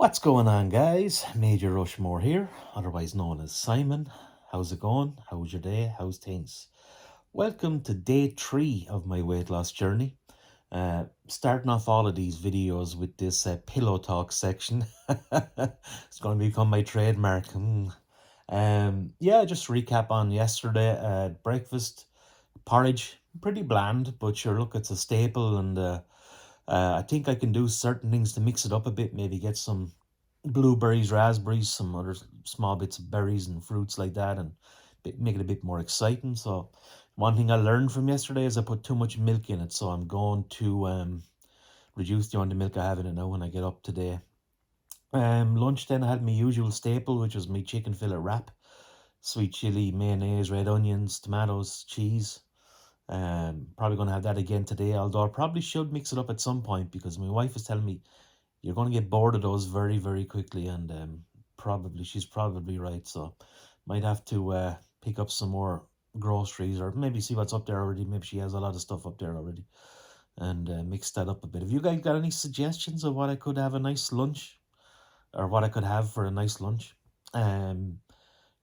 What's going on, guys? MajorRushMore here, otherwise known as Simon. How's it going? How's your day? How's things? Welcome to day 3 of my weight loss journey. Starting off all of these videos with this pillow talk section. It's going to become my trademark. Yeah, just recap on yesterday. Breakfast, porridge, pretty bland, but sure, look, it's a staple, and I think I can do certain things to mix it up a bit. Maybe get some blueberries, raspberries, some other small bits of berries and fruits like that, and make it a bit more exciting. So one thing I learned from yesterday is I put too much milk in it, so I'm going to reduce the amount of milk I have in it now when I get up today. Lunch then I had my usual staple, which was my chicken fillet wrap, sweet chili, mayonnaise, red onions, tomatoes, cheese. Probably going to have that again today, although I probably should mix it up at some point because my wife is telling me you're going to get bored of those very, very quickly, and she's probably right. So might have to pick up some more groceries, or maybe see what's up there already. Maybe she has a lot of stuff up there already, and mix that up a bit. Have you guys got any suggestions of what I could have a nice lunch, or what I could have for a nice lunch? Um,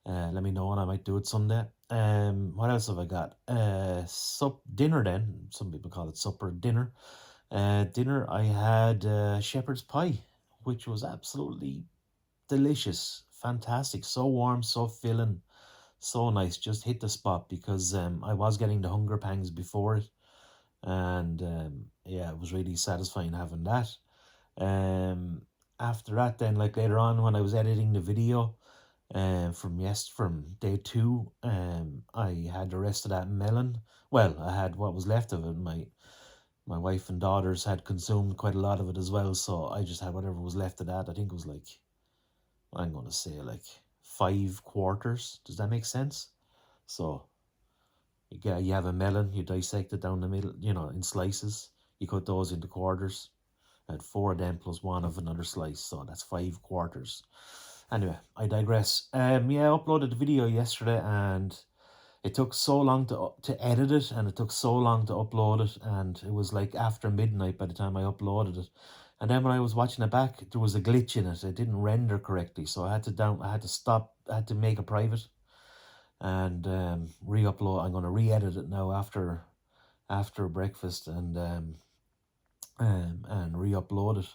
Let me know, and I might do it someday. What else have I got? Dinner then. Some people call it supper. Dinner. Dinner, I had shepherd's pie, which was absolutely delicious, fantastic, so warm, so filling, so nice. Just hit the spot because I was getting the hunger pangs before it, and yeah, it was really satisfying having that. Um, After that, then like later on when I was editing the video, from day 2, I had the rest of that melon. Well, I had what was left of it. My wife and daughters had consumed quite a lot of it as well, so I just had whatever was left of that. I think it was like, I'm going to say like 5 quarters. Does that make sense? So you have a melon, you dissect it down the middle, in slices. You cut those into quarters. I had 4 of them plus one of another slice, so that's 5 quarters. Anyway, I digress. Yeah, I uploaded the video yesterday, and it took so long to edit it, and it took so long to upload it, and it was like after midnight by the time I uploaded it. And then when I was watching it back, there was a glitch in it. It didn't render correctly, so I had to stop. I had to make it private and re-upload. I'm going to re-edit it now after breakfast, and re-upload it.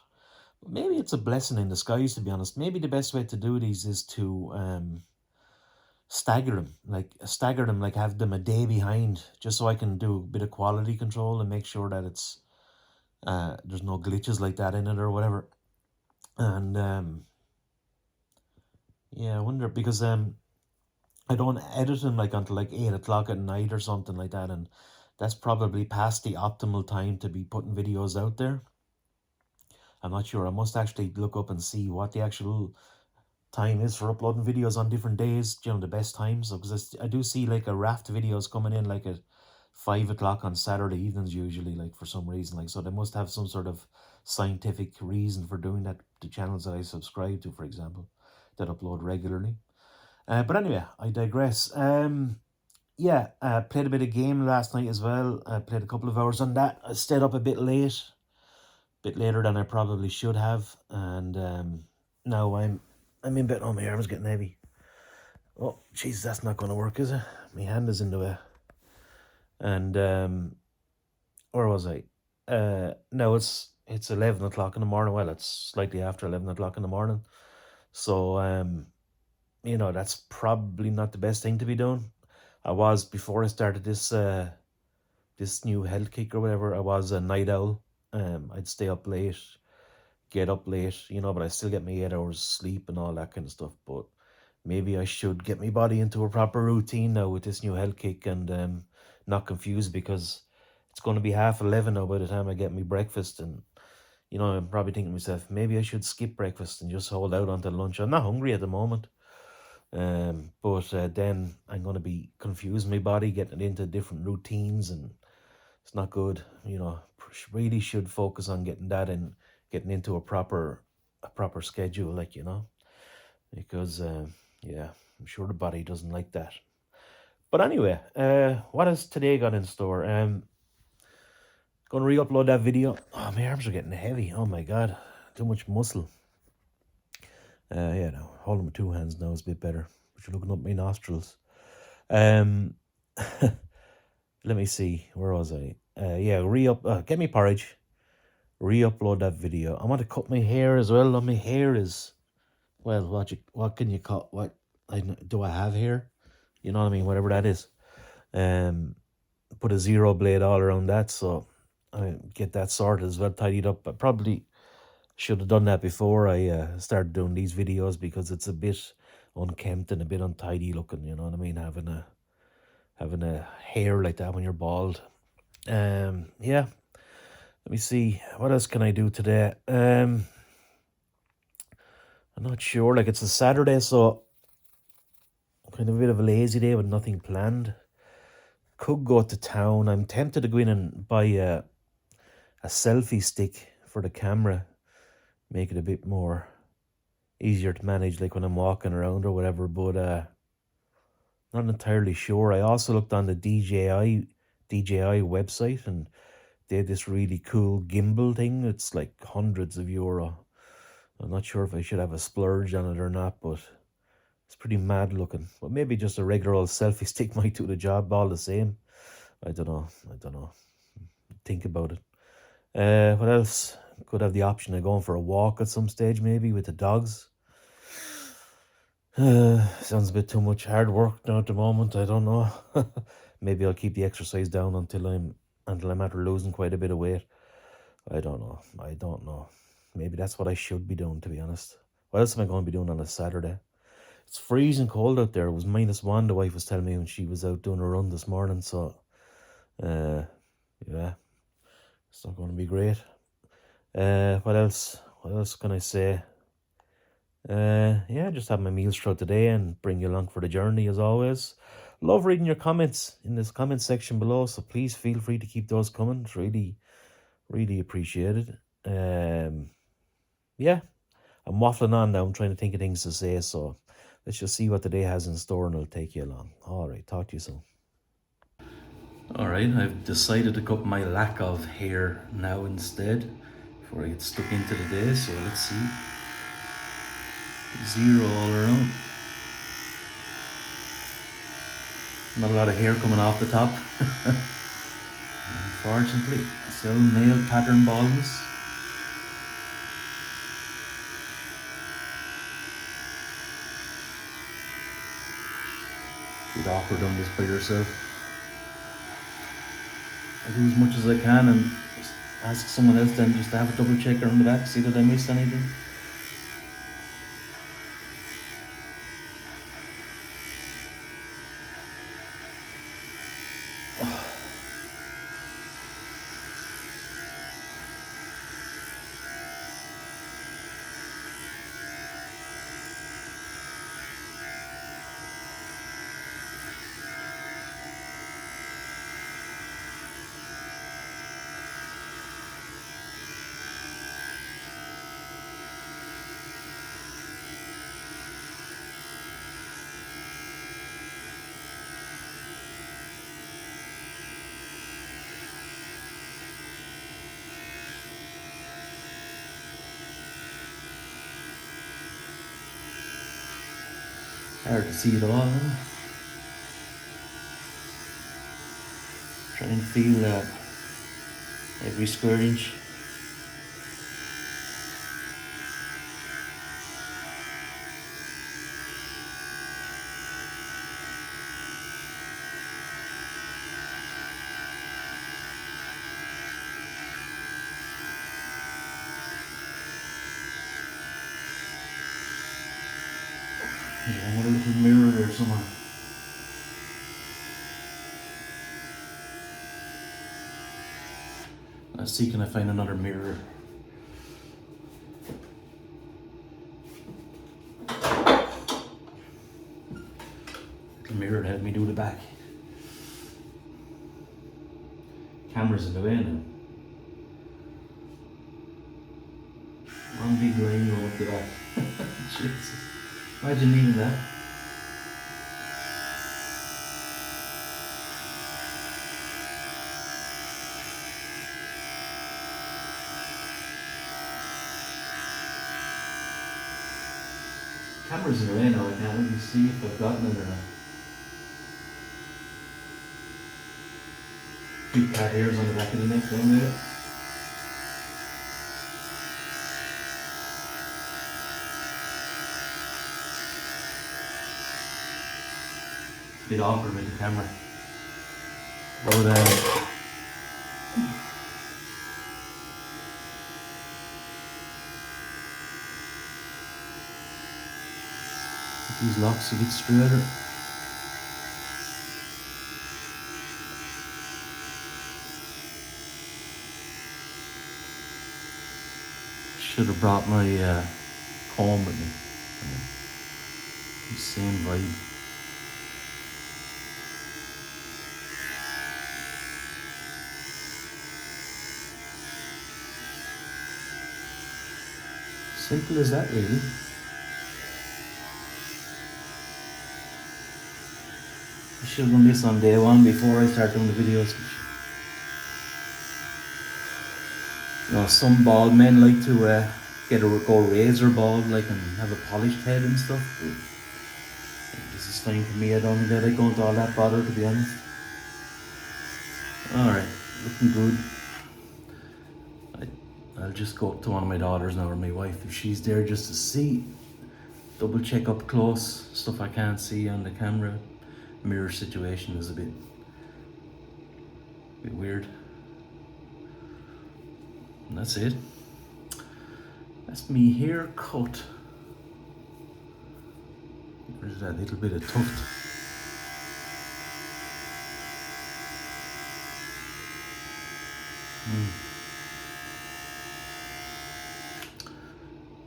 Maybe it's a blessing in disguise, to be honest. Maybe the best way to do these is to stagger them, like have them a day behind, just so I can do a bit of quality control and make sure that it's there's no glitches like that in it or whatever. And yeah, I wonder, because I don't edit them like until like 8 o'clock at night or something like that, and that's probably past the optimal time to be putting videos out there. I'm not sure. I must actually look up and see what the actual time is for uploading videos on different days, the best times. Because I do see like a raft of videos coming in like at 5 o'clock on Saturday evenings usually, like for some reason. Like, so they must have some sort of scientific reason for doing that. The channels that I subscribe to, for example, that upload regularly. But anyway, I digress. Yeah, played a bit of game last night as well. I played a couple of hours on that. I stayed up a bit later than I probably should have, and now I'm in bed. Oh, my arm's getting heavy. Oh, jeez, that's not going to work, is it? My hand is in the way. And where was I? No, it's 11 o'clock in the morning. Well, it's slightly after 11 o'clock in the morning. So that's probably not the best thing to be doing. I was, before I started this new health kick or whatever, I was a night owl. I'd stay up late, get up late, but I still get my 8 hours sleep and all that kind of stuff. But maybe I should get my body into a proper routine now with this new health kick, and not confused, because it's going to be 11:30 now by the time I get my breakfast. And I'm probably thinking to myself, maybe I should skip breakfast and just hold out until lunch. I'm not hungry at the moment. But then I'm going to be confusing my body, getting into different routines, and it's not good. Really should focus on getting that in, getting into a proper schedule, because yeah, I'm sure the body doesn't like that. But anyway, what has today got in store? Gonna re-upload that video. Oh, my arms are getting heavy. Oh my god, too much muscle. Yeah, no, holding with two hands now is a bit better. But you're looking up my nostrils. Um, let me see. Where was I? Yeah, get me porridge. Re-upload that video. I want to cut my hair as well. And my hair is well. What can you cut? Do I have hair? You know what I mean. Whatever that is. Um, put a zero blade all around that, so I get that sorted as well, tidied up. I probably should have done that before I started doing these videos because it's a bit unkempt and a bit untidy looking. You know what I mean? Having a hair like that when you're bald. Yeah. Let me see. What else can I do today? I'm not sure. Like it's a Saturday, so kind of a bit of a lazy day with nothing planned. Could go to town. I'm tempted to go in and buy a selfie stick for the camera, make it a bit more easier to manage, like when I'm walking around or whatever. But not entirely sure. I also looked on the DJI website, and they had this really cool gimbal thing. It's like hundreds of euro. I'm not sure if I should have a splurge on it or not, but it's pretty mad looking. But maybe just a regular old selfie stick might do the job all the same. I don't know. Think about it. What else? Could have the option of going for a walk at some stage, maybe with the dogs. Sounds a bit too much hard work now at the moment. I don't know. Maybe I'll keep the exercise down until I'm after losing quite a bit of weight. I don't know. Maybe that's what I should be doing, to be honest. What else am I going to be doing on a Saturday? It's freezing cold out there. It was -1. The wife was telling me when she was out doing a run this morning. So, yeah, it's not going to be great. What else? What else can I say? Yeah, just have my meals throughout the day and bring you along for the journey as always. Love reading your comments in this comment section below, so please feel free to keep those coming. It's really, really appreciated. Yeah, I'm waffling on now. I'm trying to think of things to say, so let's just see what the day has in store and I'll take you along. All right, talk to you soon. All right, I've decided to cut my lack of hair now instead before I get stuck into the day, so let's see. Zero all around. Not a lot of hair coming off the top. Unfortunately, still male pattern baldness. Bit awkward on this by yourself. I do as much as I can and just ask someone else then just to have a double check around the back, see that I missed anything. Hard to see it all. Huh? Try and feel every square inch. Yeah, I got a little mirror there somewhere. Let's see, can I find another mirror? The mirror to help me do the back. Camera's in the way now. One big line going up the back. Jesus. Imagine needing that. Camera's in the way now, I can't even see if I've gotten it or not. Few cat hairs on the back of the neck down there. Bit awkward with the camera. But these locks a bit straighter. Should have brought my comb with me. Same vibe. Simple as that, really. I should have done this on day one before I start doing the videos. You know, some bald men like to go razor bald, like, and have a polished head and stuff. But this is fine for me. I don't think that I go into all that bother, to be honest. Alright, looking good. I'll just go up to one of my daughters now, or my wife, if she's there, just to see. Double check up close, stuff I can't see on the camera. Mirror situation is a bit weird. And that's it. That's me hair cut. There's that little bit of tuft.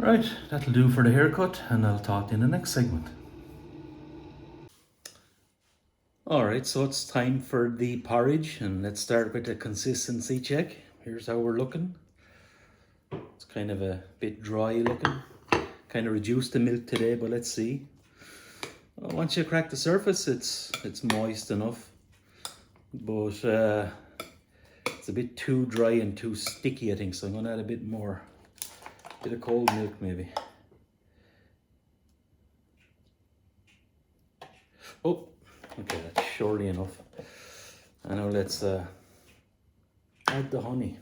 Right, that'll do for the haircut, and I'll talk in the next segment. Alright, so it's time for the porridge, and let's start with the consistency check. Here's how we're looking. It's kind of a bit dry looking. Kind of reduced the milk today, but let's see. Well, once you crack the surface, it's moist enough, but it's a bit too dry and too sticky, I think, so I'm going to add a bit more. Bit of cold milk, maybe. Oh, okay, that's surely enough. And now let's add the honey.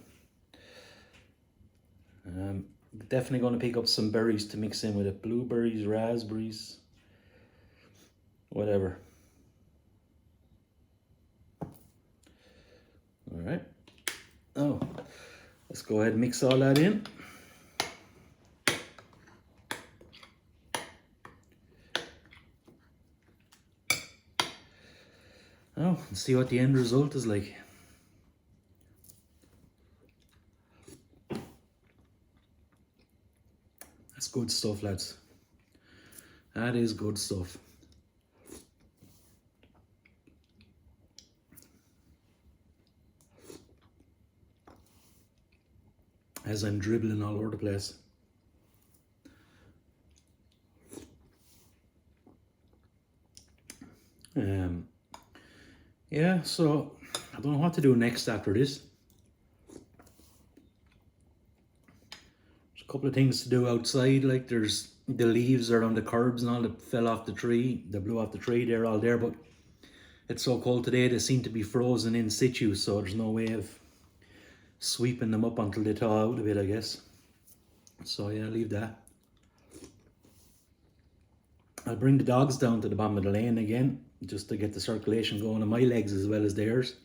Definitely going to pick up some berries to mix in with it. Blueberries, raspberries, whatever. All right. Oh, let's go ahead and mix all that in. Oh, and see what the end result is like. That's good stuff, lads. That is good stuff. As I'm dribbling all over the place. Yeah, so I don't know what to do next after this. There's a couple of things to do outside, like there's the leaves around the curbs and all that fell off the tree, that blew off the tree, they're all there, but it's so cold today they seem to be frozen in situ, so there's no way of sweeping them up until they thaw out a bit, I guess. So yeah, leave that. I'll bring the dogs down to the bottom of the lane again, just to get the circulation going on my legs as well as theirs.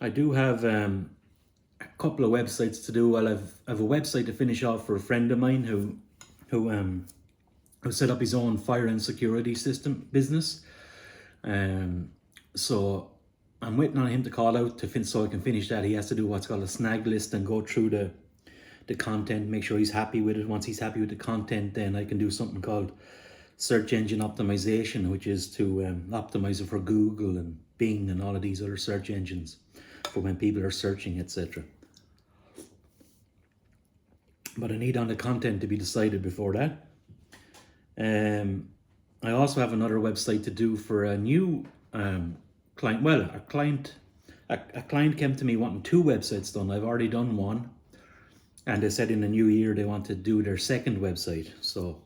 I do have a couple of websites to do. Well, I have a website to finish off for a friend of mine who set up his own fire and security system business. So I'm waiting on him to call out so I can finish that. He has to do what's called a snag list and go through the content, make sure he's happy with it. Once he's happy with the content, then I can do something called search engine optimization, which is to optimize it for Google and Bing and all of these other search engines for when people are searching, etc. But I need on the content to be decided before that. I also have another website to do for a new client. Well, a client came to me wanting 2 websites done. I've already done one. And they said in the new year they want to do their second website. So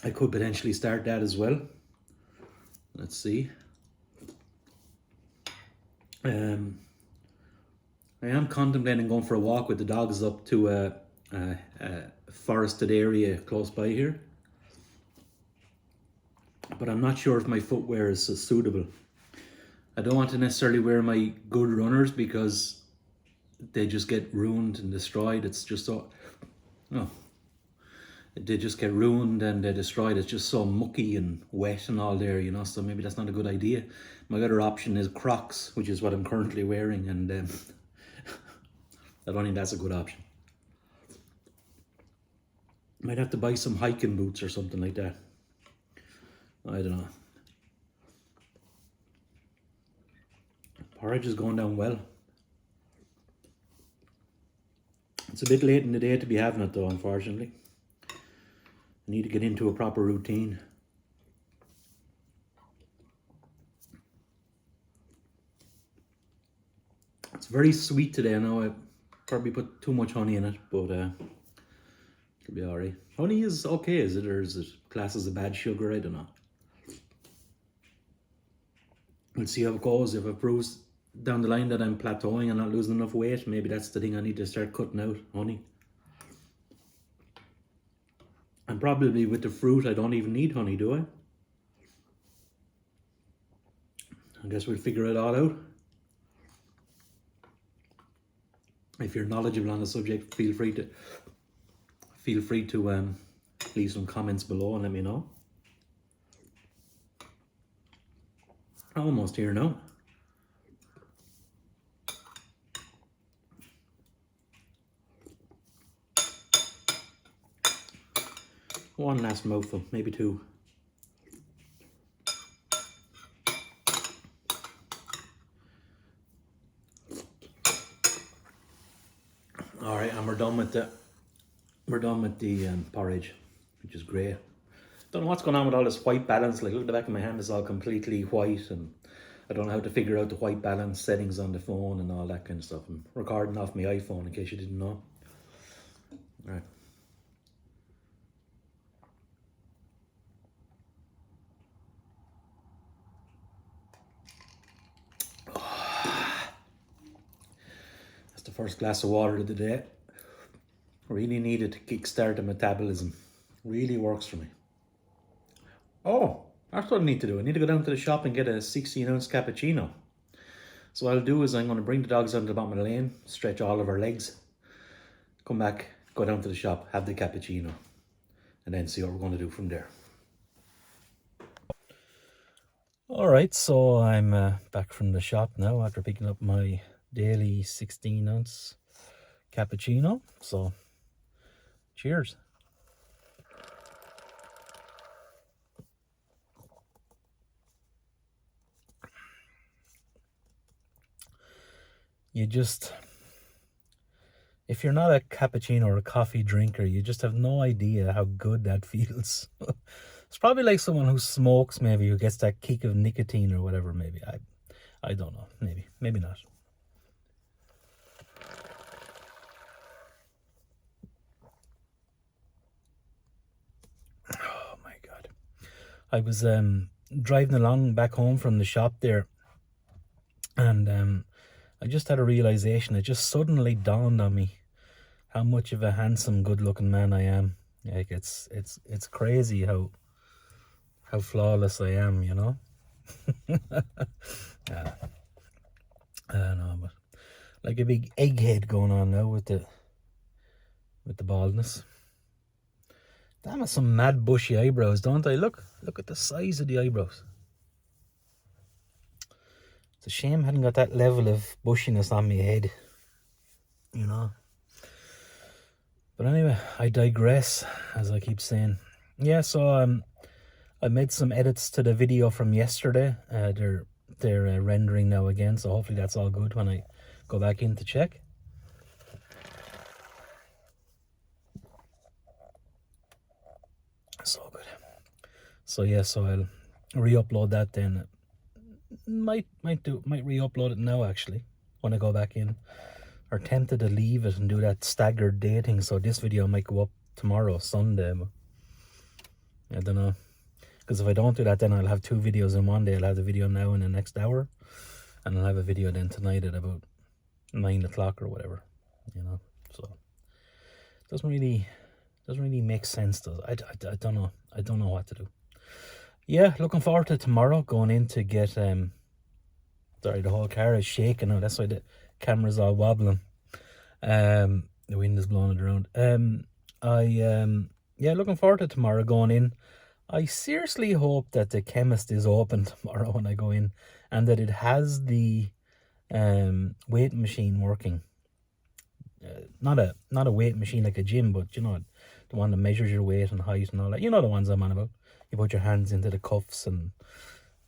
I could potentially start that as well. Let's see. I am contemplating going for a walk with the dogs up to a forested area close by here. But I'm not sure if my footwear is so suitable. I don't want to necessarily wear my good runners because they just get ruined and destroyed. It's just so... Oh. They just get ruined and they're destroyed. It's just so mucky and wet and all there, you know, so maybe that's not a good idea. My other option is Crocs, which is what I'm currently wearing, and I don't think that's a good option. Might have to buy some hiking boots or something like that. I don't know. Porridge is going down well. It's a bit late in the day to be having it though, unfortunately. I need to get into a proper routine. It's very sweet today. I know I probably put too much honey in it, but it'll be alright. Honey is okay, is it? Or is it classed as a bad sugar? I don't know. We'll see how it goes. If it proves down the line that I'm plateauing and not losing enough weight, maybe that's the thing I need to start cutting out, honey. And probably with the fruit, I don't even need honey, do I? I guess we'll figure it all out. If you're knowledgeable on the subject, feel free to leave some comments below and let me know. Almost here now. One last mouthful, maybe two. All right, and we're done with the porridge, which is great. Don't know what's going on with all this white balance. Like, look at the back of my hand, it's all completely white, and I don't know how to figure out the white balance settings on the phone and all that kind of stuff. I'm recording off my iPhone in case you didn't know. All right. That's the first glass of water of the day. Really needed to kickstart the metabolism. Really works for me. Oh, that's what I need to do. I need to go down to the shop and get a 16-ounce cappuccino. So what I'll do is I'm going to bring the dogs down to the bottom of the lane, stretch all of our legs, come back, go down to the shop, have the cappuccino, and then see what we're going to do from there. All right, so I'm back from the shop now after picking up my daily 16-ounce cappuccino. So, cheers. You just, if you're not a cappuccino or a coffee drinker, you just have no idea how good that feels. It's probably like someone who smokes, maybe, who gets that kick of nicotine or whatever, maybe. I don't know, maybe not. Oh my God. I was driving along back home from the shop there, and I just had a realization. It just suddenly dawned on me how much of a handsome, good-looking man I am. Like, it's crazy how flawless I am, you know. I don't know, but like a big egghead going on now with the baldness. Damn, have some mad bushy eyebrows, don't I? Look at the size of the eyebrows. It's a shame I hadn't got that level of bushiness on my head, you know. But anyway, I digress, as I keep saying. Yeah, so I made some edits to the video from yesterday. They're rendering now again, so hopefully that's all good when I go back in to check. So good. So yeah, so I'll re-upload that then. Might re-upload it now actually when I go back in, or tempted to leave it and do that staggered day thing. So this video might go up tomorrow, Sunday. But I don't know. Because if I don't do that, then I'll have 2 videos in one day. I'll have the video now in the next hour. And I'll have a video then tonight at about 9 o'clock or whatever. You know. So it doesn't really make sense, does it? I don't know. I don't know what to do. Yeah, looking forward to tomorrow, going in to get sorry, the whole car is shaking now. That's why the camera's all wobbling. The wind is blowing it around. Yeah, looking forward to tomorrow, going in. I seriously hope that the chemist is open tomorrow when I go in, and that it has the weight machine working. Not a weight machine like a gym, but you know, the one that measures your weight and height and all that. You know the ones I'm on about. You put your hands into the cuffs and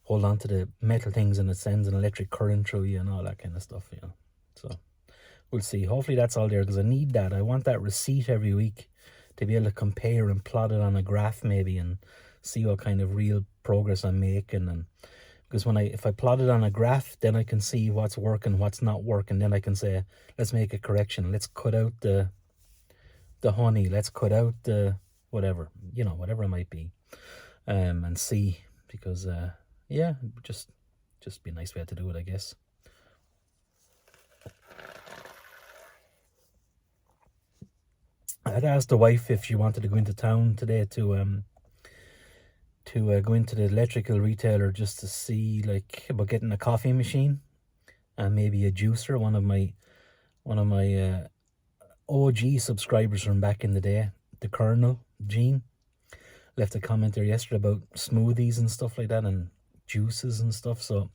hold on to the metal things, and it sends an electric current through you and all that kind of stuff, you know. So we'll see. Hopefully that's all there, because I need that. I want that receipt every week to be able to compare and plot it on a graph maybe, and see what kind of real progress I'm making. And because if I plot it on a graph, then I can see what's working, what's not working. Then I can say, let's make a correction. Let's cut out the honey. Let's cut out the whatever, you know, whatever it might be. And see, because yeah, just be a nice way to do it, I guess. I'd asked the wife if she wanted to go into town today to go into the electrical retailer just to see, like, about getting a coffee machine and maybe a juicer. One of my OG subscribers from back in the day, the Colonel Gene, left a comment there yesterday about smoothies and stuff like that, and juices and stuff. So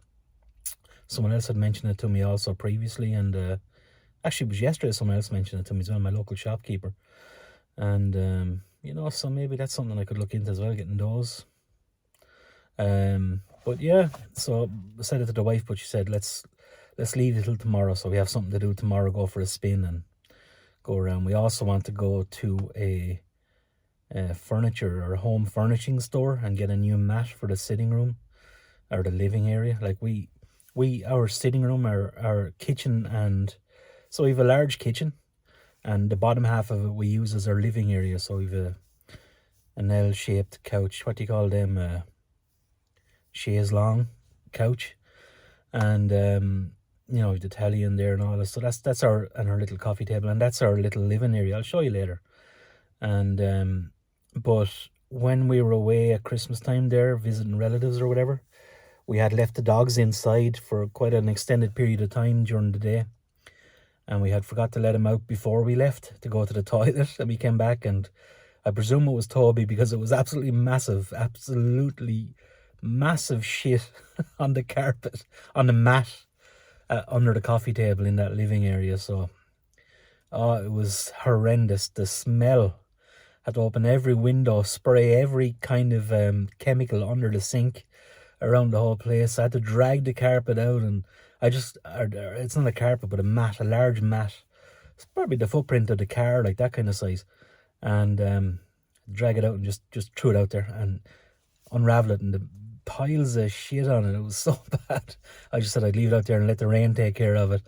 someone else had mentioned it to me also previously, and actually it was yesterday someone else mentioned it to me as well, my local shopkeeper. And you know, so maybe that's something I could look into as well, getting those. But yeah, so I said it to the wife, but she said let's leave it till tomorrow, so we have something to do tomorrow. Go for a spin and go around. We also want to go to a furniture or home furnishing store and get a new mat for the sitting room or the living area. Like our sitting room, our kitchen, and so we have a large kitchen, and the bottom half of it we use as our living area. So we've an L-shaped couch. What do you call them? Chaise long couch, and you know, the telly in there and all this. So that's our little coffee table, and that's our little living area. I'll show you later. And but when we were away at Christmas time there visiting relatives or whatever, we had left the dogs inside for quite an extended period of time during the day, and we had forgot to let them out before we left to go to the toilet. And we came back, and I presume it was Toby, because it was absolutely massive shit on the carpet, on the mat under the coffee table in that living area. So it was horrendous. The smell. Had to open every window, spray every kind of chemical under the sink around the whole place. I had to drag the carpet out, and it's not a carpet but a large mat. It's probably the footprint of the car, like that kind of size. And drag it out and just threw it out there and unravel it, and the piles of shit on it. It was so bad. I just said I'd leave it out there and let the rain take care of it.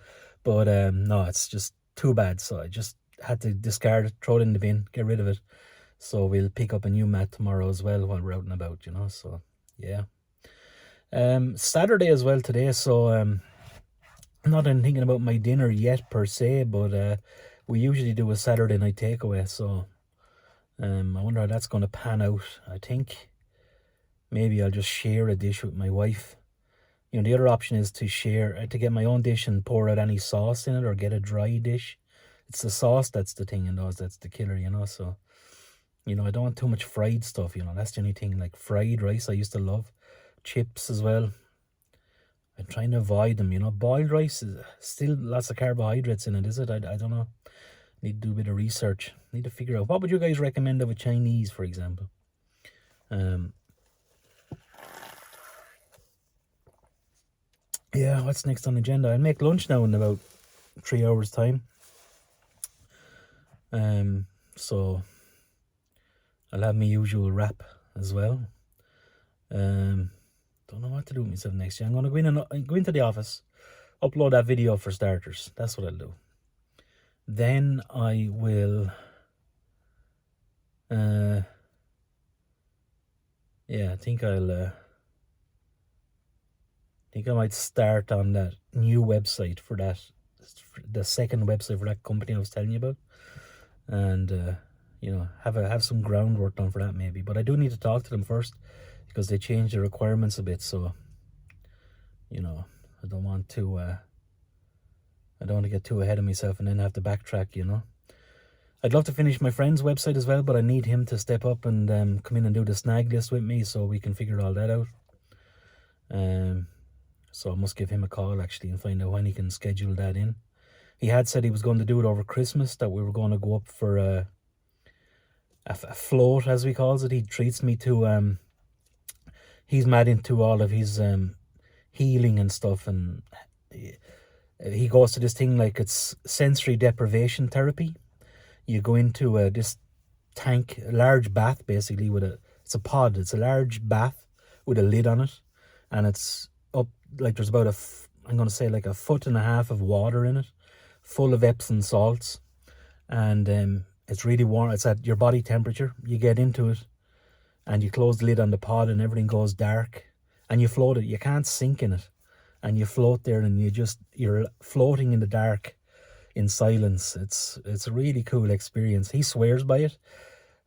But no, it's just too bad. So I just had to discard it, throw it in the bin, get rid of it. So we'll pick up a new mat tomorrow as well while we're out and about, you know. So yeah. Saturday as well today. So I'm not even thinking about my dinner yet per se, but we usually do a Saturday night takeaway. So I wonder how that's going to pan out. I think maybe I'll just share a dish with my wife. You know, the other option is to get my own dish and pour out any sauce in it, or get a dry dish. It's the sauce that's the thing, and that's the killer, you know. So, you know, I don't want too much fried stuff, you know. That's the only thing. Like fried rice I used to love. Chips as well. I'm trying to avoid them, you know. Boiled rice is still lots of carbohydrates in it, is it? I don't know. Need to do a bit of research. Need to figure out. What would you guys recommend of a Chinese, for example? Yeah, what's next on the agenda? I'll make lunch now in about 3 hours time. So I'll have my usual wrap as well. Don't know what to do with myself next year. I'm going to go into the office, upload that video for starters. That's what I'll do. Then I will, yeah, I think I might start on that new website for the second website for that company I was telling you about, and have some groundwork done for that maybe. But I do need to talk to them first because they changed the requirements a bit. So I don't want to get too ahead of myself and then have to backtrack. I'd love to finish my friend's website as well, but I need him to step up and come in and do the snag list with me so we can figure all that out. So I must give him a call actually and find out when he can schedule that in. He had said he was going to do it over Christmas, that we were going to go up for a float, as we calls it. He treats me to, he's mad into all of his healing and stuff, and he goes to this thing like it's sensory deprivation therapy. You go into this tank, a large bath basically it's a pod, it's a large bath with a lid on it, and it's up, like there's about I'm going to say like 1.5 foot of water in it, full of Epsom salts, and it's really warm. It's at your body temperature. You get into it and you close the lid on the pod and everything goes dark, and you float it. You can't sink in it, and you float there, and you're floating in the dark in silence. It's a really cool experience. He swears by it.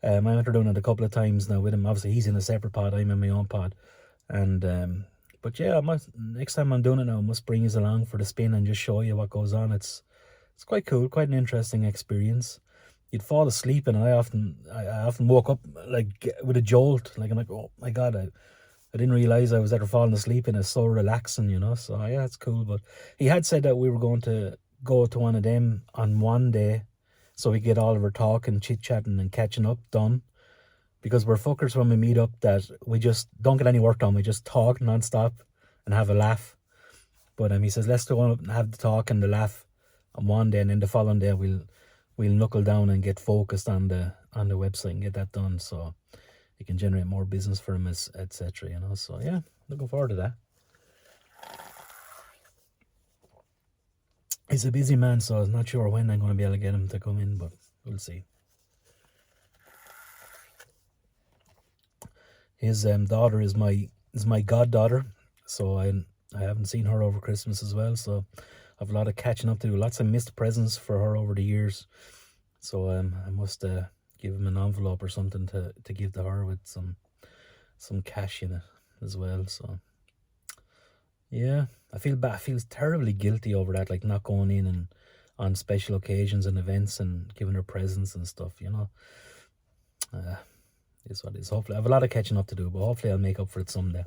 I went doing it a couple of times now with him. Obviously he's in a separate pod, I'm in my own pod, and but yeah, next time I'm doing it now, I must bring you along for the spin and just show you what goes on. It's quite cool, quite an interesting experience. You'd fall asleep, and I often woke up like with a jolt, like I'm like, oh my god, I didn't realize I was ever falling asleep, and it's so relaxing, so yeah, it's cool. But he had said that we were going to go to one of them on one day so we get all of our talking, chit-chatting and catching up done, because we're fuckers when we meet up that we just don't get any work done. We just talk non-stop and have a laugh. But he says, let's go up and have the talk and the laugh on one day, and then the following day we'll knuckle down and get focused on the website and get that done, so it can generate more business for him, etc. So yeah, looking forward to that. He's a busy man, so I'm not sure when I'm going to be able to get him to come in, but we'll see. His daughter is my goddaughter, so I haven't seen her over Christmas as well, so I've a lot of catching up to do, lots of missed presents for her over the years. So I must give him an envelope or something to give to her with some cash in it as well. So yeah, I feel bad. I feel terribly guilty over that, like not going in and on special occasions and events and giving her presents and stuff. Is what it is. Hopefully, I have a lot of catching up to do, but hopefully I'll make up for it someday.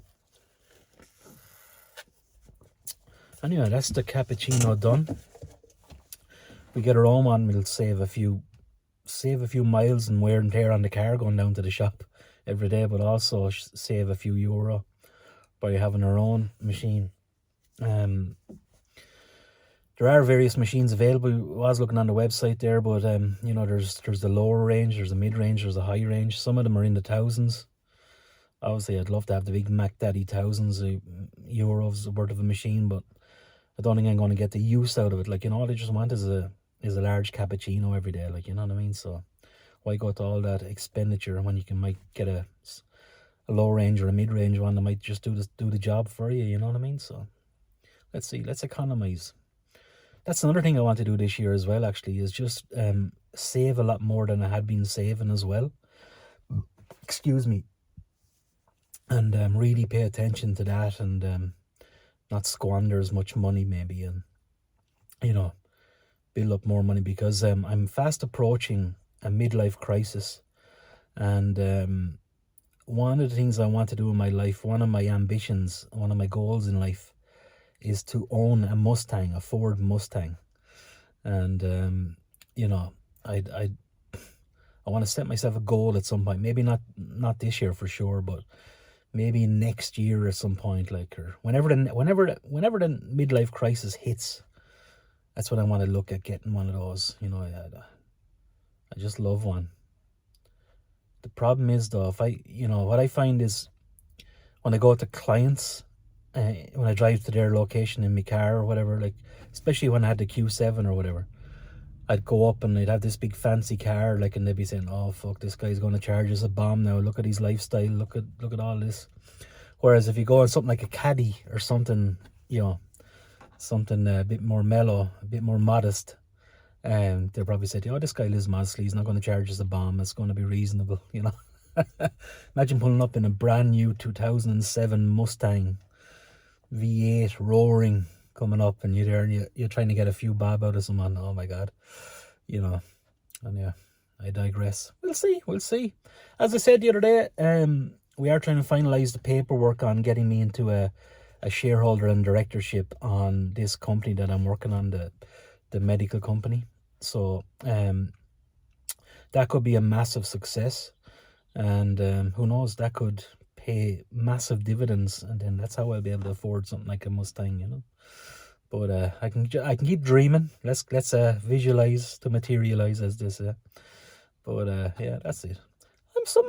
Anyway, that's the cappuccino done. We get her home on, we'll save a few miles and wear and tear on the car going down to the shop every day, but also save a few euro by having our own machine. There are various machines available. I was looking on the website there, but there's the lower range, there's the mid range, there's the high range. Some of them are in the thousands. Obviously, I'd love to have the big Mac Daddy thousands of euros worth of a machine, but I don't think I'm going to get the use out of it. Like, all I just want is a large cappuccino every day. Like, you know what I mean? So why go to all that expenditure when you might get a low range or a mid range one that might just do the job for you? You know what I mean? So let's see. Let's economize. That's another thing I want to do this year as well. Actually, is just save a lot more than I had been saving as well. Excuse me. And really pay attention to that, and not squander as much money maybe, and build up more money, because I'm fast approaching a midlife crisis, and one of the things I want to do in my life, one of my ambitions, one of my goals in life, is to own a Mustang, a Ford Mustang. And I want to set myself a goal at some point, maybe not this year for sure, but maybe next year at some point, like, or whenever the midlife crisis hits. That's what I want to look at, getting one of those. I just love one. The problem is though, what I find is when I go to clients, when I drive to their location in my car or whatever, like especially when I had the Q7 or whatever, I'd go up and I'd have this big fancy car, like, and they'd be saying, "Oh fuck, this guy's going to charge us a bomb now. Look at his lifestyle. Look at all this." Whereas if you go on something like a caddy or something, you know, something a bit more mellow, a bit more modest, they'll probably say, "Oh, this guy lives modestly. He's not going to charge us a bomb. It's going to be reasonable," you know. Imagine pulling up in a brand new 2007 Mustang V8 roaring coming up, and you're there and you're trying to get a few bob out of someone. Oh my God, you know. And yeah, I digress. We'll see. As I said the other day, we are trying to finalize the paperwork on getting me into a shareholder and directorship on this company that I'm working on, the medical company. So that could be a massive success, and who knows, that could pay massive dividends, and then that's how I'll be able to afford something like a Mustang, you know. But I can keep dreaming. Let's visualize to materialize, as they say. But yeah, that's it.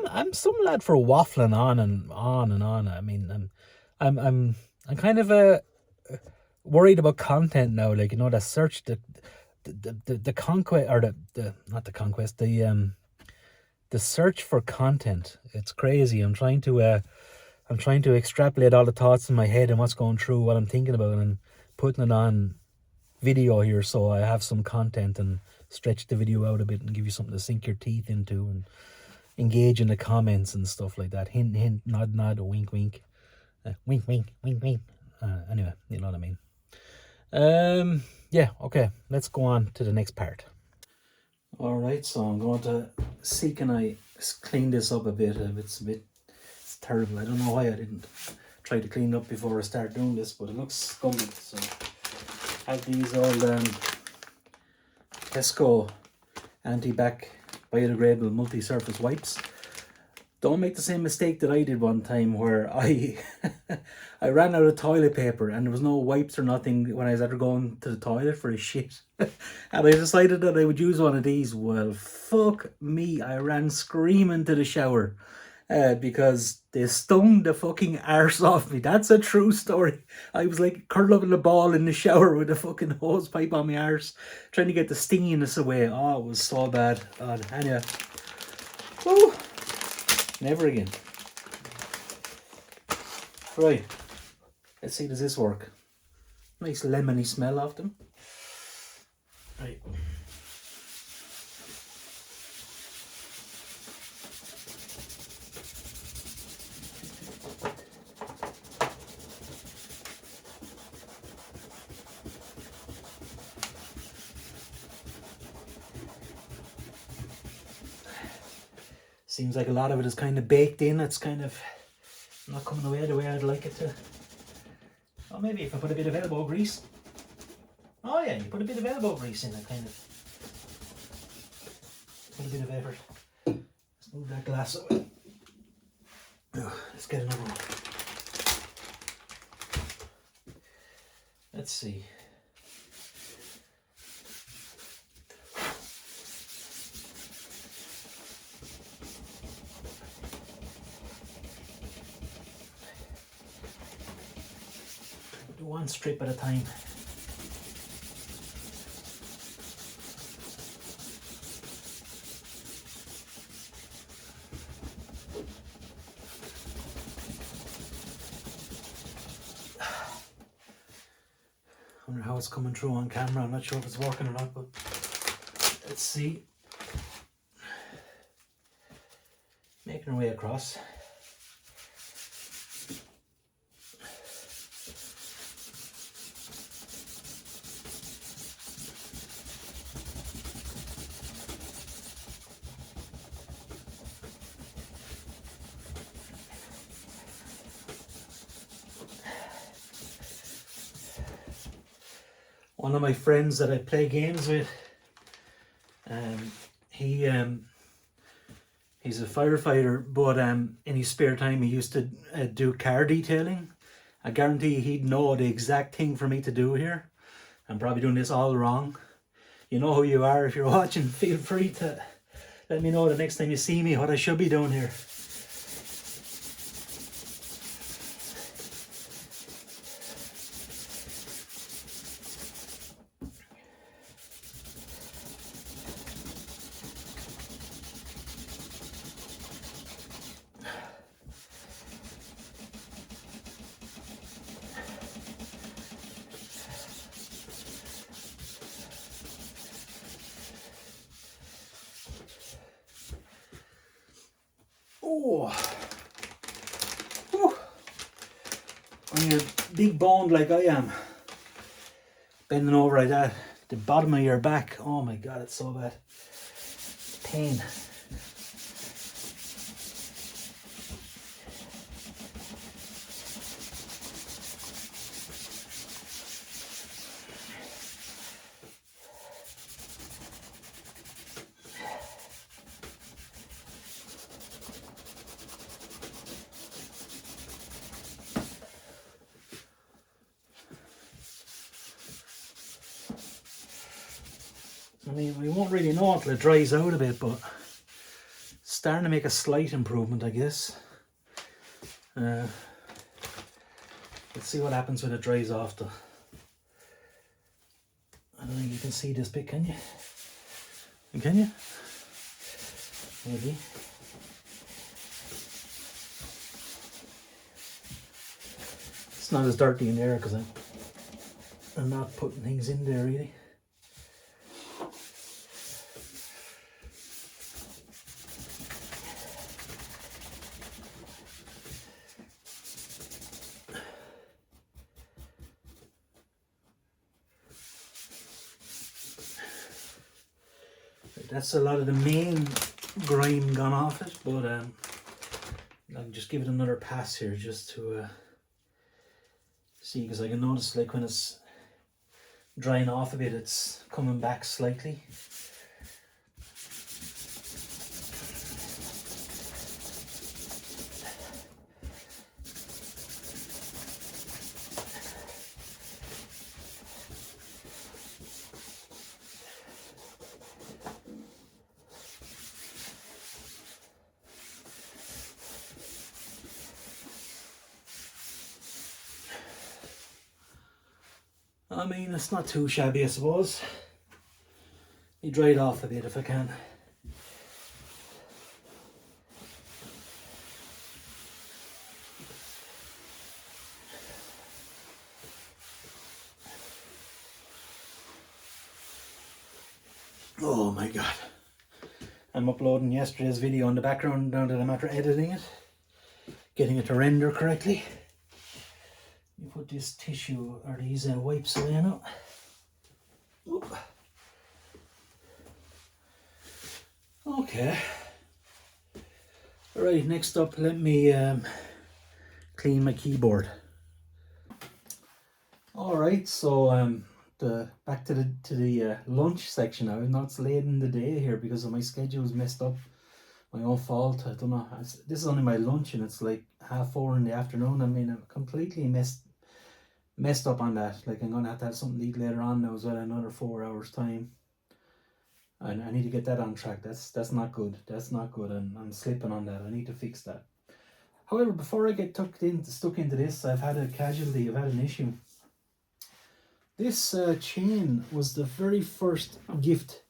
I'm some lad for waffling on and on and on. I mean, I'm kind of worried about content now. Like, you know, the search, the conquest, or the not the conquest, the search for content. It's crazy. I'm trying to extrapolate all the thoughts in my head and what's going through, what I'm thinking about, and putting it on video here so I have some content and stretch the video out a bit and give you something to sink your teeth into and engage in the comments and stuff like that. Hint, hint, nod, nod, wink, wink. Wink, wink, wink, wink. Anyway, you know what I mean. Yeah, okay, let's go on to the next part. Alright, so I'm going to see, can I clean this up a bit. It's terrible. I don't know why I didn't try to clean up before I start doing this, but it looks scummy. So I have these old Tesco anti-bac biodegradable multi-surface wipes. Don't make the same mistake that I did one time, where I ran out of toilet paper and there was no wipes or nothing when I was ever going to the toilet for a shit. And I decided that I would use one of these. Well, fuck me, I ran screaming to the shower because they stung the fucking arse off me. That's a true story. I was like curled up in a ball in the shower with a fucking hose pipe on my arse, trying to get the stinginess away. Oh, it was so bad. Anyway. Woo! Never again. Right. Let's see, does this work? Nice lemony smell off them. Right. Seems like a lot of it is kind of baked in. It's kind of not coming away the way I'd like it to. Or maybe if I put a bit of elbow grease. Oh yeah, you put a bit of elbow grease in it, kind of. Put a bit of effort. Let's move that glass away. Let's get another one. Let's see. Do one strip at a time. I wonder how it's coming through on camera. I'm not sure if it's working or not, but let's see. Making our way across. One of my friends that I play games with, he's a firefighter, but in his spare time he used to do car detailing. I guarantee he'd know the exact thing for me to do here. I'm probably doing this all wrong. You know who you are. If you're watching, feel free to let me know the next time you see me what I should be doing here. Oh, whew. When you're big boned like I am, bending over like that, the bottom of your back, oh my God, it's so bad. Pain. I mean, we won't really know until it dries out a bit, but it's starting to make a slight improvement, I guess. Let's see what happens when it dries off. I don't think you can see this bit, can you? Can you? Maybe. It's not as dirty in there because I'm not putting things in there really. That's a lot of the main grime gone off it, but I'll just give it another pass here just to see, because I can notice like when it's drying off a bit, it's coming back slightly. I mean, it's not too shabby, I suppose. You dry it off a bit if I can. Oh my God. I'm uploading yesterday's video in the background now that I'm after editing it. Getting it to render correctly. You put this tissue or these wipes away now. Oop. Okay. Alright, next up, let me clean my keyboard. Alright, so back to the lunch section now. I know it's late in the day here because of my schedule's messed up. My own fault. I don't know. This is only my lunch and it's like 4:30 in the afternoon. I mean, I'm completely messed up on that. Like, I'm gonna have to have something to eat later on now as well, another 4 hours time. And I need to get that on track. That's not good. That's not good. I'm slipping on that. I need to fix that. However, before I get stuck into this, I've had a casualty. I've had an issue. This chain was the very first gift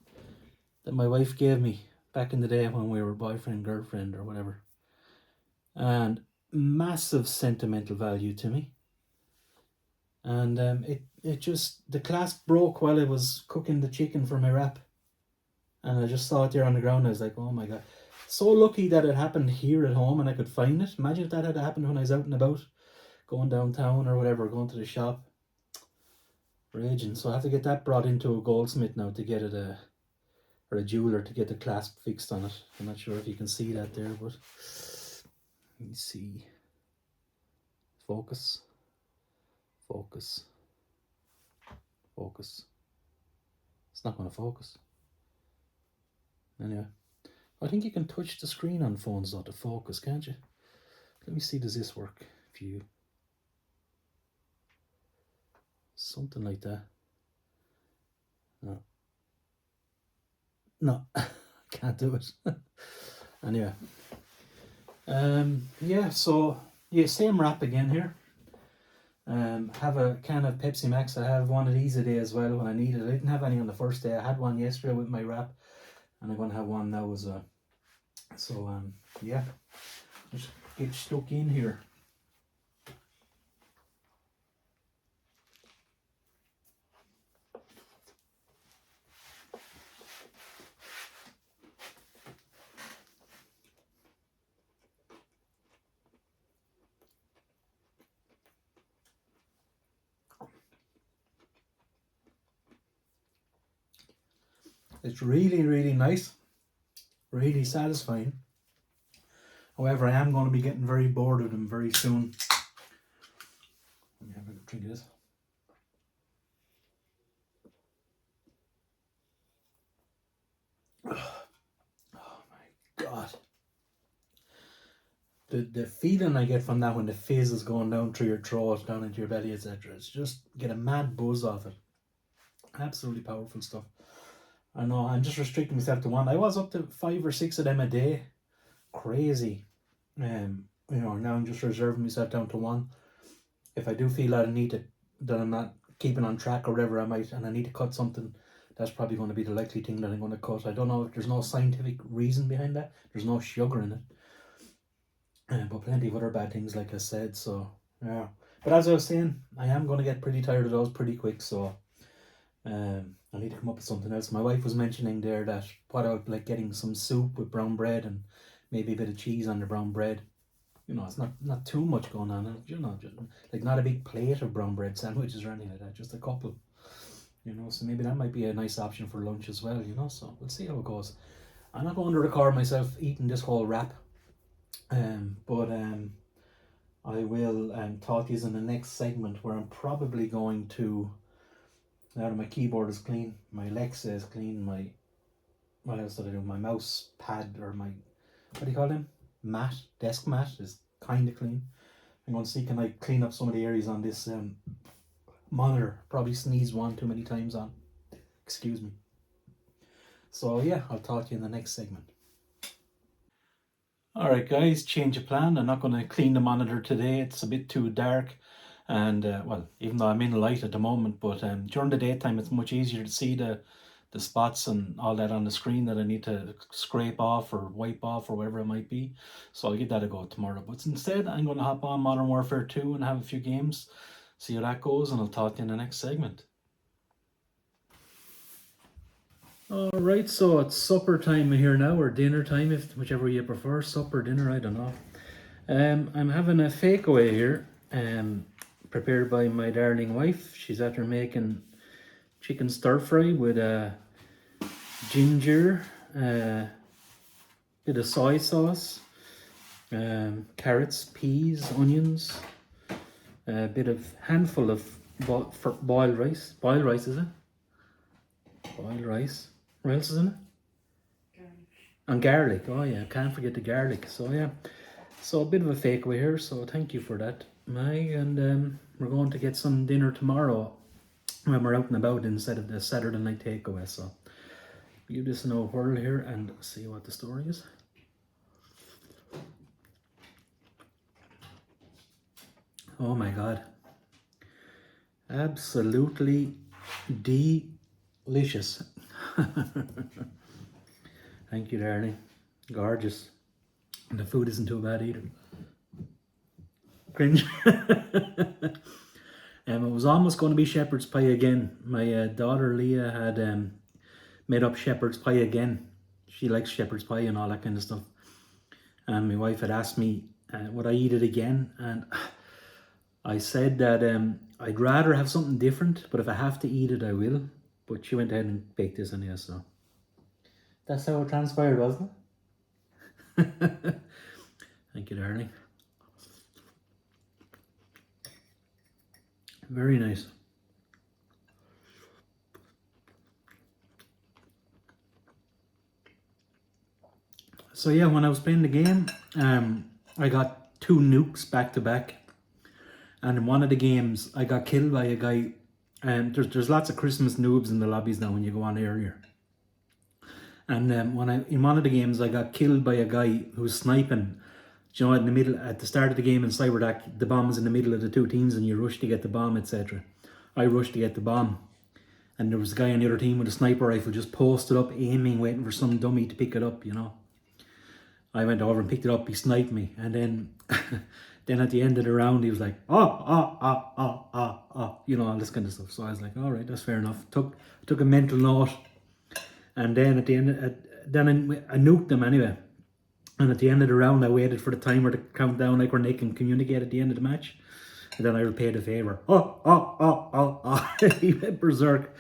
that my wife gave me back in the day when we were boyfriend, girlfriend or whatever. And massive sentimental value to me. And it just, the clasp broke while I was cooking the chicken for my wrap. And I just saw it there on the ground. I was like, oh my God. So lucky that it happened here at home and I could find it. Imagine if that had happened when I was out and about, going downtown or whatever, going to the shop. Raging. So I have to get that brought into a goldsmith now to get it, or a jeweler to get the clasp fixed on it. I'm not sure if you can see that there, but let me see. Focus. Focus. Focus. It's not going to focus. Anyway, I think you can touch the screen on phones though to focus, can't you? Let me see, does this work for you? Something like that. No. No, can't do it. Anyway. Yeah, so yeah, same wrap again here. Have a can of Pepsi Max. I have one of these a day as well when I need it. I didn't have any on the first day. I had one yesterday with my wrap, and I'm gonna have one now as well. So yeah, just get stuck in here. It's really, really nice, really satisfying. However, I am going to be getting very bored of them very soon. Let me have a drink of this. Oh my God. The feeling I get from that when the fizz is going down through your throat, down into your belly, etc. It's just get a mad buzz off it. Absolutely powerful stuff. I know, I'm just restricting myself to one. I was up to 5 or 6 of them a day. Crazy. Now I'm just reserving myself down to one. If I do feel that I need to, that I'm not keeping on track or whatever, I might, and I need to cut something, that's probably going to be the likely thing that I'm going to cut. I don't know if there's no scientific reason behind that. There's no sugar in it. But plenty of other bad things, like I said, so yeah. But as I was saying, I am going to get pretty tired of those pretty quick, so I need to come up with something else. My wife was mentioning there that what about like getting some soup with brown bread and maybe a bit of cheese on the brown bread. It's not too much going on, just like not a big plate of brown bread sandwiches or anything like that, just a couple. So maybe that might be a nice option for lunch as well, so we'll see how it goes. I'm not going to record myself eating this whole wrap. But I will talk to you in the next segment, where I'm probably going to, now that my keyboard is clean, my Alexa is clean, what else did I do? My mouse pad, or my, what do you call them? Desk mat is kind of clean. I'm going to see, can I clean up some of the areas on this monitor? Probably sneezed one too many times on. Excuse me. So yeah, I'll talk to you in the next segment. Alright guys, change of plan. I'm not going to clean the monitor today. It's a bit too dark, and well, even though I'm in light at the moment, but during the daytime it's much easier to see the spots and all that on the screen that I need to scrape off or wipe off or whatever it might be. So I'll give that a go tomorrow. But instead, I'm going to hop on Modern Warfare 2 and have a few games, see how that goes, and I'll talk to you in the next segment. Alright, so it's supper time here now, or dinner time, whichever you prefer, supper, dinner, I don't know. I'm having a fakeaway here, prepared by my darling wife. She's after making chicken stir fry with ginger, bit of soy sauce, carrots, peas, onions, a handful of boiled rice. Boiled rice, is it? Boiled rice. What else is in it? Garlic. And garlic. Oh yeah, can't forget the garlic. So yeah, so a bit of a fakeaway here. So thank you for that, Meg. And we're going to get some dinner tomorrow when we're out and about instead of the Saturday night takeaway. So give this a whirl here and see what the story is. Oh my God, absolutely delicious. Thank you, darling. Gorgeous. And the food isn't too bad either. Cringe. It was almost going to be shepherd's pie again. My daughter Leah had made up shepherd's pie again. She likes shepherd's pie and all that kind of stuff. And my wife had asked me, would I eat it again? And I said that I'd rather have something different, but if I have to eat it, I will. But she went ahead and baked this anyway, so that's how it transpired, wasn't it? Thank you, darling. Very nice. So yeah, when I was playing the game, I got 2 nukes back to back. And in one of the games, I got killed by a guy. And there's lots of Christmas noobs in the lobbies now when you go on earlier. And in one of the games, I got killed by a guy who was sniping. In the middle, at the start of the game in Cyberdac, the bomb was in the middle of the 2 teams and you rush to get the bomb, etc. I rushed to get the bomb. And there was a guy on the other team with a sniper rifle just posted up, aiming, waiting for some dummy to pick it up, I went over and picked it up, he sniped me. And then then at the end of the round, he was like, all this kind of stuff. So I was like, all right, that's fair enough. Took a mental note. And then at the end, I nuked them anyway. And at the end of the round, I waited for the timer to count down, like where they can communicate at the end of the match. And then I repaid a favour. He went berserk.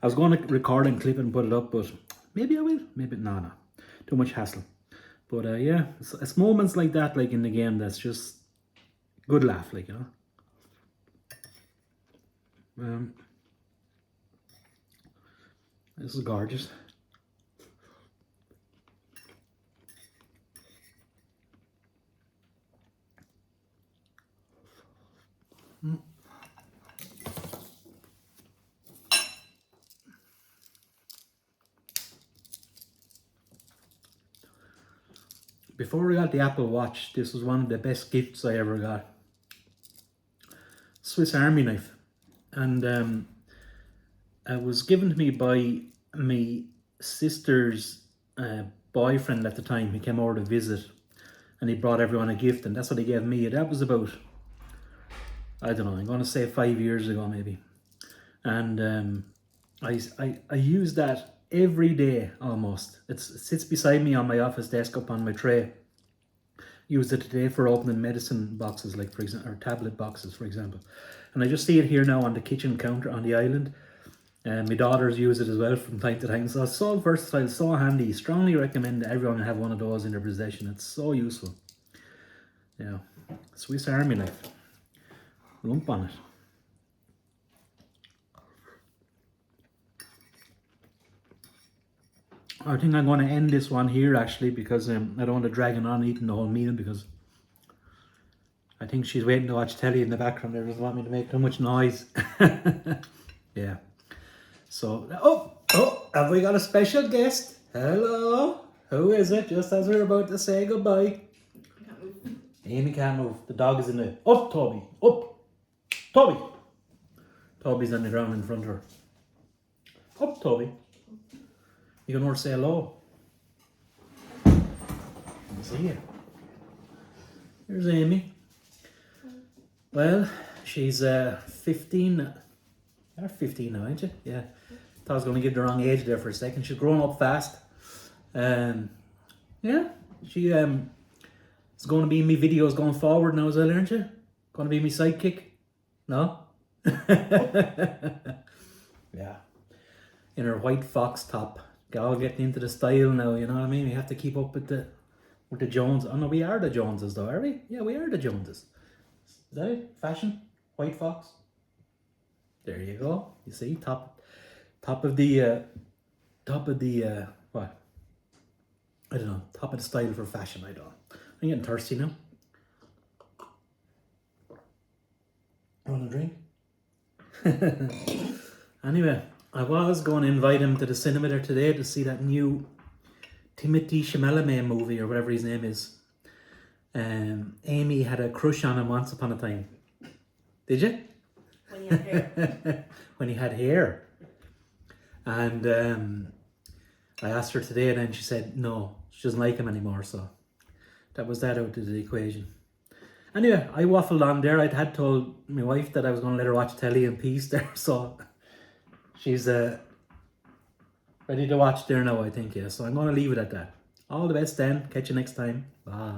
I was going to record and clip it and put it up, but Maybe I will. Maybe no. Too much hassle. But yeah, it's moments like that, like in the game, that's just good laugh, like, you know. This is gorgeous. Before I got the Apple Watch, this was one of the best gifts I ever got. Swiss Army knife. And it was given to me by my sister's boyfriend at the time. He came over to visit and he brought everyone a gift, and that's what he gave me. That was about, I don't know, I'm going to say 5 years ago maybe. And I use that every day almost. It sits beside me on my office desk up on my tray. Used it today for opening medicine boxes, like for example, or tablet boxes, for example. And I just see it here now on the kitchen counter on the island. And my daughters use it as well from time to time. So it's so versatile, so handy. Strongly recommend that everyone have one of those in their possession. It's so useful. Yeah, Swiss Army knife. Lump on it. I think I'm going to end this one here actually, because I don't want to drag it on eating the whole meal, because I think she's waiting to watch telly in the background. They doesn't want me to make too much noise. Yeah. So, oh, have we got a special guest? Hello. Who is it? Just as we're about to say goodbye. Amy can't move. The dog is in the... Up, Toby. Up. Toby. Toby's on the ground in front of her. Up, Toby. You can more say hello. See you. Here's Amy. Well, she's 15. You're 15 now, aren't you? Yeah. Thought I was going to give the wrong age there for a second. She's growing up fast. Yeah. She is going to be in my videos going forward now as well, aren't you? Going to be my sidekick? No? Yeah. In her white fox top. All getting into the style now, you know what I mean? We have to keep up with the Jones. Oh no, we are the Joneses though, are we? Yeah, we are the Joneses. Is that it? Fashion? White fox? There you go. You see, top of the what? I don't know. Top of the style for fashion. I don't know. I'm getting thirsty now. Want a drink? Anyway, I was going to invite him to the cinema there today to see that new Timothée Chalamet movie, or whatever his name is. Amy had a crush on him once upon a time. Did you? When he had hair. When he had hair. And I asked her today, and then she said no, she doesn't like him anymore. So that was that out of the equation. Anyway, I waffled on there. I had told my wife that I was going to let her watch telly in peace there. So she's ready to watch there now, I think, yeah. So I'm going to leave it at that. All the best then. Catch you next time. Bye.